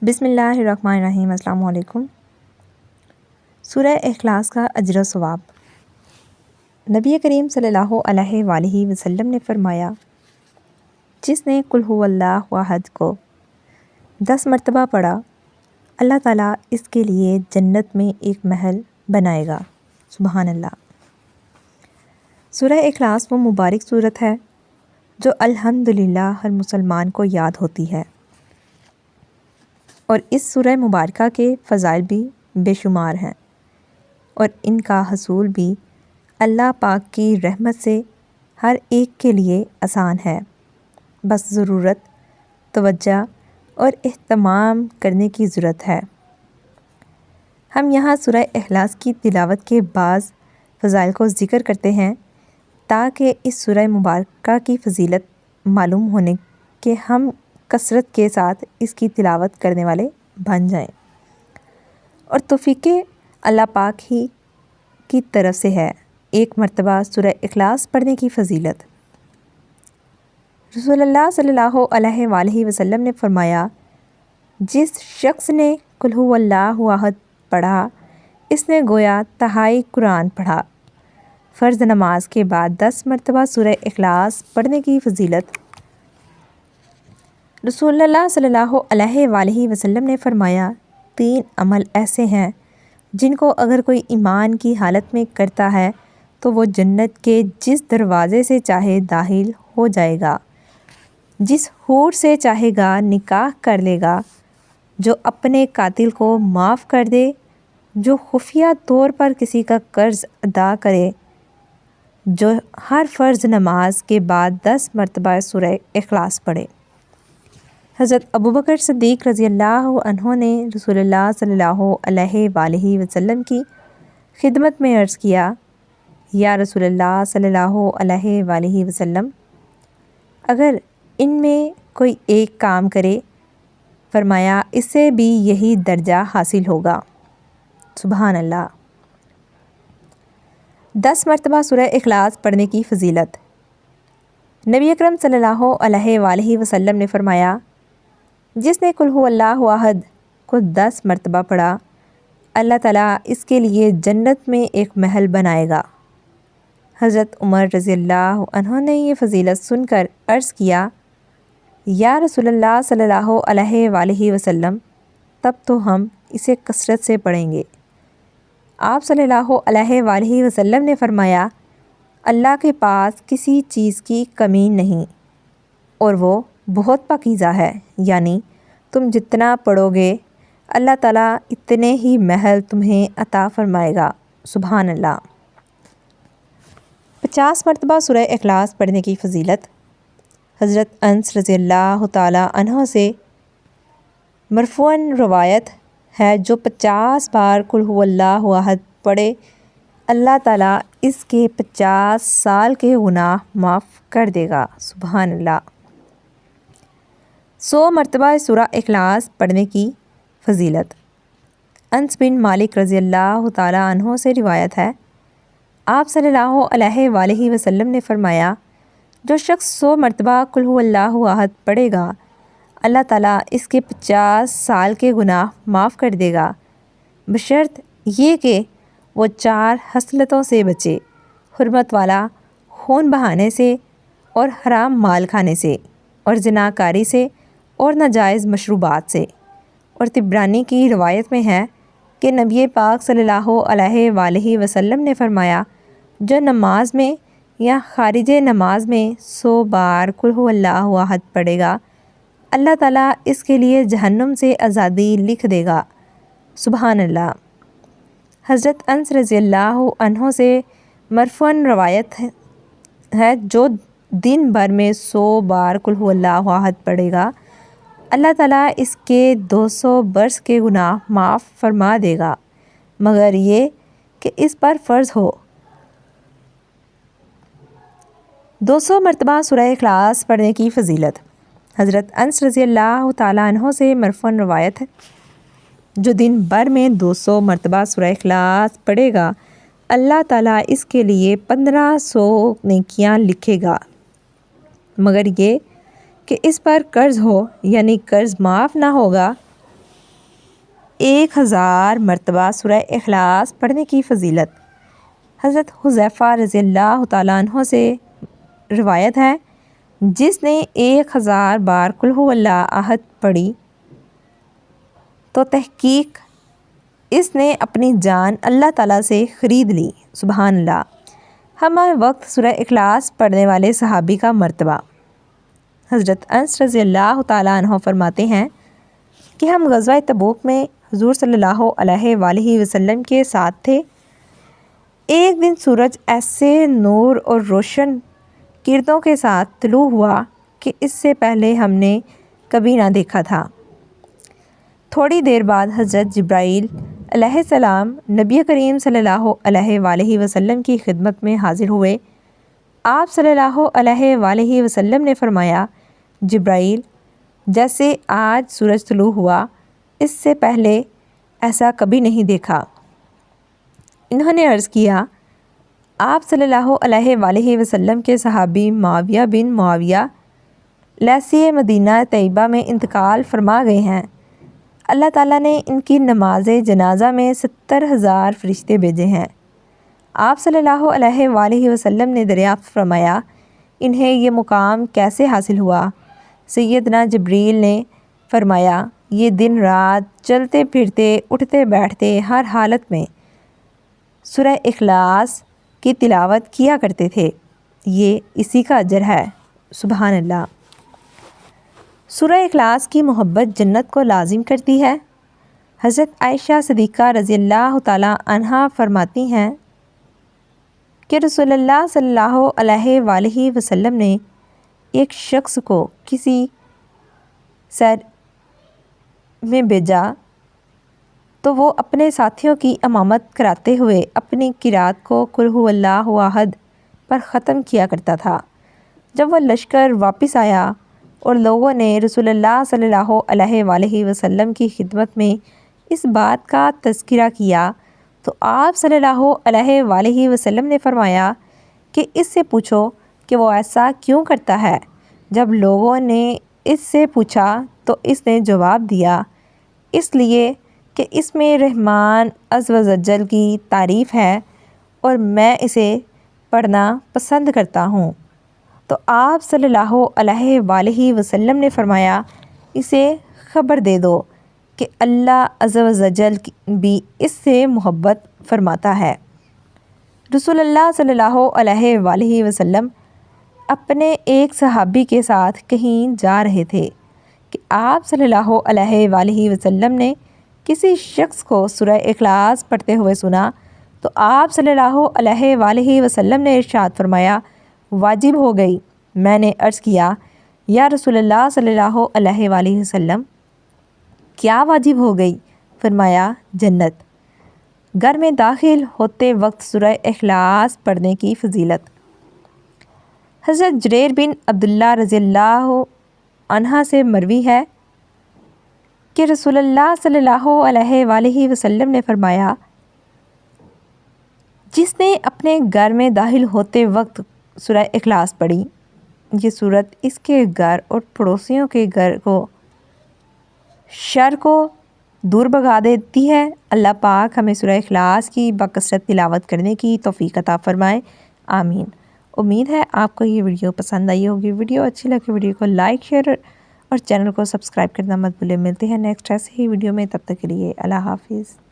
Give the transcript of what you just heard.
بسم اللہ الرحمن الرحیم۔ السلام علیکم۔ سورہ اخلاص کا اجر و ثواب۔ نبی کریم صلی اللہ علیہ وآلہ وسلم نے فرمایا، جس نے قل هو اللہ احد کو 10 مرتبہ پڑھا، اللہ تعالیٰ اس کے لیے جنت میں ایک محل بنائے گا۔ سبحان اللہ۔ سورہ اخلاص وہ مبارک سورت ہے جو الحمدللہ ہر مسلمان کو یاد ہوتی ہے، اور اس سورہ مبارکہ کے فضائل بھی بے شمار ہیں، اور ان کا حصول بھی اللہ پاک کی رحمت سے ہر ایک کے لیے آسان ہے، بس ضرورت، توجہ اور اہتمام کرنے کی ضرورت ہے۔ ہم یہاں سورہ اخلاص کی تلاوت کے بعض فضائل کو ذکر کرتے ہیں تاکہ اس سورہ مبارکہ کی فضیلت معلوم ہونے کہ ہم کثرت کے ساتھ اس کی تلاوت کرنے والے بن جائیں، اور توفیق اللہ پاک ہی کی طرف سے ہے۔ ایک مرتبہ سورہ اخلاص پڑھنے کی فضیلت۔ رسول اللہ صلی اللہ علیہ وآلہ وسلم نے فرمایا، جس شخص نے قل هو اللہ احد پڑھا، اس نے گویا تہائی قرآن پڑھا۔ فرض نماز کے بعد 10 مرتبہ سورہ اخلاص پڑھنے کی فضیلت۔ رسول اللہ صلی اللہ علیہ وآلہ وسلم نے فرمایا، 3 عمل ایسے ہیں جن کو اگر کوئی ایمان کی حالت میں کرتا ہے تو وہ جنت کے جس دروازے سے چاہے داخل ہو جائے گا، جس حور سے چاہے گا نکاح کر لے گا، جو اپنے قاتل کو معاف کر دے، جو خفیہ طور پر کسی کا قرض ادا کرے، جو ہر فرض نماز کے بعد 10 مرتبہ سورہ اخلاص پڑھے۔ حضرت ابوبکر صدیق رضی اللہ عنہ نے رسول اللہ صلی اللہ علیہ وآلہ وسلم کی خدمت میں عرض کیا، یا رسول اللہ صلی اللہ علیہ وآلہ وسلم، اگر ان میں کوئی ایک کام کرے، فرمایا اس سے بھی یہی درجہ حاصل ہوگا۔ سبحان اللہ۔ 10 مرتبہ سورہ اخلاص پڑھنے کی فضیلت۔ نبی اکرم صلی اللہ علیہ وآلہ وسلم نے فرمایا، جس نے قل هو اللہ احد کو 10 مرتبہ پڑھا، اللہ تعالیٰ اس کے لیے جنت میں ایک محل بنائے گا۔ حضرت عمر رضی اللہ عنہ نے یہ فضیلت سن کر عرض کیا، یا رسول اللہ صلی اللہ علیہ وآلہ وسلم، تب تو ہم اسے کثرت سے پڑھیں گے۔ آپ صلی اللہ علیہ وآلہ وسلم نے فرمایا، اللہ کے پاس کسی چیز کی کمی نہیں، اور وہ بہت پاکیزہ ہے، یعنی تم جتنا پڑھو گے اللہ تعالیٰ اتنے ہی محل تمہیں عطا فرمائے گا۔ سبحان اللہ۔ 50 مرتبہ سورہ اخلاص پڑھنے کی فضیلت۔ حضرت انس رضی اللہ تعالیٰ عنہ سے مرفوعاً روایت ہے، جو 50 بار قل هو اللہ احد پڑھے، اللہ تعالیٰ اس کے 50 سال کے گناہ معاف کر دے گا۔ سبحان اللہ۔ 100 مرتبہ سورہ اخلاص پڑھنے کی فضیلت۔ انس بن مالک رضی اللہ تعالیٰ عنہ سے روایت ہے، آپ صلی اللہ علیہ وآلہ وسلم نے فرمایا، جو شخص 100 مرتبہ قل هو اللہ احد پڑھے گا، اللہ تعالیٰ اس کے 50 سال کے گناہ معاف کر دے گا، بشرط یہ کہ وہ 4 خصلتوں سے بچے: حرمت والا خون بہانے سے، اور حرام مال کھانے سے، اور زناکاری سے، اور ناجائز مشروبات سے۔ اور طبرانی کی روایت میں ہے کہ نبی پاک صلی اللہ علیہ وآلہ وسلم نے فرمایا، جو نماز میں یا خارج نماز میں 100 بار قل هو اللہ احد پڑھے گا، اللہ تعالیٰ اس کے لیے جہنم سے آزادی لکھ دے گا۔ سبحان اللہ۔ حضرت انس رضی اللہ عنہ سے مرفوعاً روایت ہے، جو دن بھر میں 100 بار قل هو اللہ احد پڑھے گا، اللہ تعالیٰ اس کے 200 برس کے گناہ معاف فرما دے گا، مگر یہ کہ اس پر فرض ہو۔ 200 مرتبہ سورہ اخلاص پڑھنے کی فضیلت۔ حضرت انس رضی اللہ تعالیٰ عنہ سے مرفوعاً روایت ہے، جو دن بھر میں 200 مرتبہ سورہ اخلاص پڑھے گا، اللہ تعالیٰ اس کے لیے 1500 نیکیاں لکھے گا، مگر یہ کہ اس پر قرض ہو، یعنی قرض معاف نہ ہوگا، 1000 مرتبہ سورہ اخلاص پڑھنے کی فضیلت۔ حضرت حذیفہ رضی اللہ تعالیٰ عنہ سے روایت ہے، جس نے 1000 بار قل ھو اللہ احد پڑھی تو تحقیق اس نے اپنی جان اللہ تعالیٰ سے خرید لی۔ سبحان اللہ۔ ہمہ وقت سورہ اخلاص پڑھنے والے صحابی کا مرتبہ۔ حضرت انس رضی اللہ تعالیٰ عنہ فرماتے ہیں کہ ہم غزوہ تبوک میں حضور صلی اللہ علیہ وآلہ وسلم کے ساتھ تھے۔ ایک دن سورج ایسے نور اور روشن کرتوں کے ساتھ طلوع ہوا کہ اس سے پہلے ہم نے کبھی نہ دیکھا تھا۔ تھوڑی دیر بعد حضرت جبرائیل علیہ السلام نبی کریم صلی اللہ علیہ وآلہ وسلم کی خدمت میں حاضر ہوئے۔ آپ صلی اللہ علیہ وآلہ وسلم نے فرمایا، جبرائیل، جیسے آج سورج طلوع ہوا اس سے پہلے ایسا کبھی نہیں دیکھا۔ انہوں نے عرض کیا، آپ صلی اللہ علیہ وآلہ وسلم کے صحابی معاویہ بن معاویہ لیثی مدینہ طیبہ میں انتقال فرما گئے ہیں۔ اللہ تعالیٰ نے ان کی نماز جنازہ میں 70,000 فرشتے بھیجے ہیں۔ آپ صلی اللہ علیہ وآلہ وسلم نے دریافت فرمایا، انہیں یہ مقام کیسے حاصل ہوا؟ سیدنا جبریل نے فرمایا، یہ دن رات چلتے پھرتے اٹھتے بیٹھتے ہر حالت میں سورہ اخلاص کی تلاوت کیا کرتے تھے، یہ اسی کا اجر ہے۔ سبحان اللہ۔ سورہ اخلاص کی محبت جنت کو لازم کرتی ہے۔ حضرت عائشہ صدیقہ رضی اللہ تعالیٰ عنہا فرماتی ہیں کہ رسول اللہ صلی اللہ علیہ وآلہ وسلم نے ایک شخص کو کسی سیر میں بھیجا تو وہ اپنے ساتھیوں کی امامت کراتے ہوئے اپنی قرات کو قل ھو اللہ احد پر ختم کیا کرتا تھا۔ جب وہ لشکر واپس آیا اور لوگوں نے رسول اللہ صلی اللہ علیہ وآلہ وسلم کی خدمت میں اس بات کا تذکرہ کیا تو آپ صلی اللہ علیہ وآلہ وسلم نے فرمایا کہ اس سے پوچھو کہ وہ ایسا کیوں کرتا ہے۔ جب لوگوں نے اس سے پوچھا تو اس نے جواب دیا، اس لیے کہ اس میں رحمان عز و جل کی تعریف ہے اور میں اسے پڑھنا پسند کرتا ہوں۔ تو آپ صلی اللہ علیہ وآلہ وسلم نے فرمایا، اسے خبر دے دو کہ اللہ عز و جل بھی اس سے محبت فرماتا ہے۔ رسول اللہ صلی اللہ علیہ وآلہ وسلم اپنے ایک صحابی کے ساتھ کہیں جا رہے تھے کہ آپ صلی اللہ علیہ وآلہ وسلم نے کسی شخص کو سورہ اخلاص پڑھتے ہوئے سنا تو آپ صلی اللہ علیہ وآلہ وسلم نے ارشاد فرمایا، واجب ہو گئی۔ میں نے عرض کیا، یا رسول اللہ صلی اللہ علیہ وآلہ وسلم، کیا واجب ہو گئی؟ فرمایا، جنت۔ گھر میں داخل ہوتے وقت سورہ اخلاص پڑھنے کی فضیلت۔ حضرت جریر بن عبداللہ رضی اللہ عنہ سے مروی ہے کہ رسول اللہ صلی اللہ علیہ وآلہ وسلم نے فرمایا، جس نے اپنے گھر میں داخل ہوتے وقت سورہ اخلاص پڑھی، یہ سورت اس کے گھر اور پڑوسیوں کے گھر کو شر کو دور بھگا دیتی ہے۔ اللہ پاک ہمیں سورہ اخلاص کی بکثرت تلاوت کرنے کی توفیق عطا فرمائے، آمین۔ امید ہے آپ کو یہ ویڈیو پسند آئی ہوگی۔ ویڈیو اچھی لگے ویڈیو کو لائک، شیئر اور چینل کو سبسکرائب کرنا مت بھولیں۔ ملتے ہیں نیکسٹ ایسے ہی ویڈیو میں، تب تک کے لیے اللہ حافظ۔